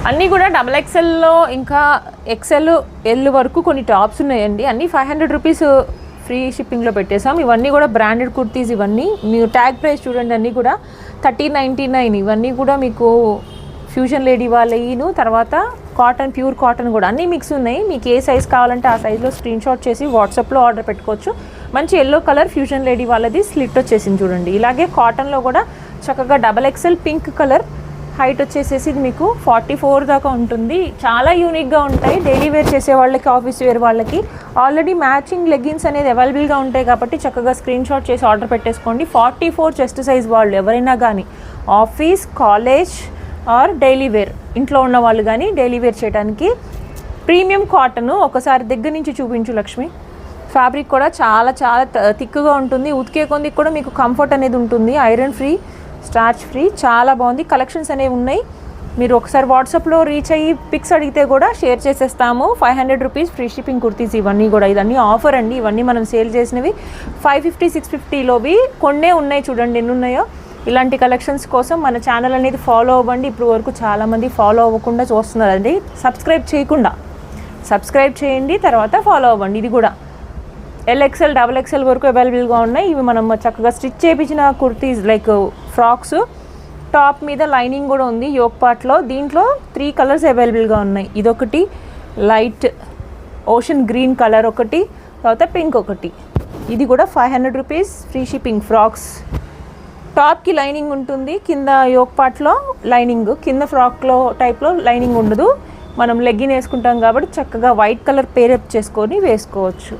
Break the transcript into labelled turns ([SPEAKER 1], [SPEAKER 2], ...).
[SPEAKER 1] అన్నీ కూడా XXLలో ఇంకా XL L వరకు కొన్ని టాప్స్ ఉన్నాయండి. అన్నీ 500 రూపీస్ ఫ్రీ షిప్పింగ్లో పెట్టేసాం. ఇవన్నీ కూడా బ్రాండెడ్ కుర్తీస్. ఇవన్నీ మీరు ట్యాగ్ ప్రైస్ చూడండి, అన్నీ కూడా 1399. ఇవన్నీ కూడా మీకు ఫ్యూజన్ లేడీ వాళ్ళను, తర్వాత కాటన్, ప్యూర్ కాటన్ కూడా అన్నీ మిక్స్ ఉన్నాయి. మీకు ఏ సైజ్ కావాలంటే ఆ సైజ్లో స్క్రీన్ షాట్ చేసి వాట్సాప్లో ఆర్డర్ పెట్టుకోవచ్చు. మంచి ఎల్లో కలర్ ఫ్యూజన్ లేడీ వాళ్ళది స్లిట్ వచ్చేసింది చూడండి. ఇలాగే కాటన్లో కూడా చక్కగా XXL పింక్ కలర్, హైట్ వచ్చేసేసి మీకు 44 దాకా ఉంటుంది. చాలా యూనిక్గా ఉంటాయి. డైలీ వేర్ చేసే వాళ్ళకి, ఆఫీస్ వేర్ వాళ్ళకి ఆల్రెడీ మ్యాచింగ్ లెగ్గిన్స్ అనేది అవైలబుల్గా ఉంటాయి కాబట్టి చక్కగా స్క్రీన్ షాట్ చేసి ఆర్డర్ పెట్టేసుకోండి. 44 చెస్ట్ సైజ్ వాళ్ళు ఎవరైనా కానీ office, college or daily wear, ఇంట్లో ఉన్న వాళ్ళు కానీ డైలీ వేర్ చేయడానికి ప్రీమియం కాటన్. ఒకసారి దగ్గర నుంచి చూపించు లక్ష్మి. ఫ్యాబ్రిక్ కూడా చాలా చాలా థిక్గా ఉంటుంది. ఉతికే కొంది కూడా మీకు కంఫర్ట్ అనేది ఉంటుంది. ఐరన్ ఫ్రీ, స్టార్చ్ ఫ్రీ, చాలా బాగుంది. కలెక్షన్స్ అనేవి ఉన్నాయి. మీరు ఒకసారి వాట్సాప్లో రీచ్ అయ్యి పిక్స్ అడిగితే కూడా షేర్ చేసేస్తాము. 500 రూపీస్ ఫ్రీ షిప్పింగ్ కుర్తీస్ ఇవన్నీ కూడా. ఇవన్నీ ఆఫర్ అండి. ఇవన్నీ మనం సేల్ చేసినవి 550, 650లోవి కొన్నే ఉన్నాయి. చూడండి ఎన్ని ఉన్నాయో. ఇలాంటి కలెక్షన్స్ కోసం మన ఛానల్ అనేది ఫాలో అవ్వండి. ఇప్పుడు వరకు చాలామంది ఫాలో అవ్వకుండా చూస్తున్నారండి, సబ్స్క్రైబ్ చేయకుండా. సబ్స్క్రైబ్ చేయండి, తర్వాత ఫాలో అవ్వండి. ఇది కూడా LXL, XXL వరకు అవైలబుల్గా ఉన్నాయి. ఇవి మనం చక్కగా స్టిచ్ చేయించిన కుర్తీస్, లైక్ ఫ్రాక్స్. టాప్ మీద లైనింగ్ కూడా ఉంది యోక్ పార్ట్లో. దీంట్లో 3 కలర్స్ అవైలబుల్గా ఉన్నాయి. ఇదొకటి లైట్ ఓషన్ గ్రీన్ కలర్ ఒకటి, తర్వాత పింక్ ఒకటి. ఇది కూడా 500 రూపీస్ ఫ్రీ షిప్పింగ్. ఫ్రాక్స్ టాప్కి లైనింగ్ ఉంటుంది, కింద యోక్ పార్ట్లో లైనింగ్, కింద ఫ్రాక్లో టైప్లో లైనింగ్ ఉండదు. మనం లెగ్గిన్ వేసుకుంటాం కాబట్టి చక్కగా వైట్ కలర్ పేరప్ చేసుకొని వేసుకోవచ్చు.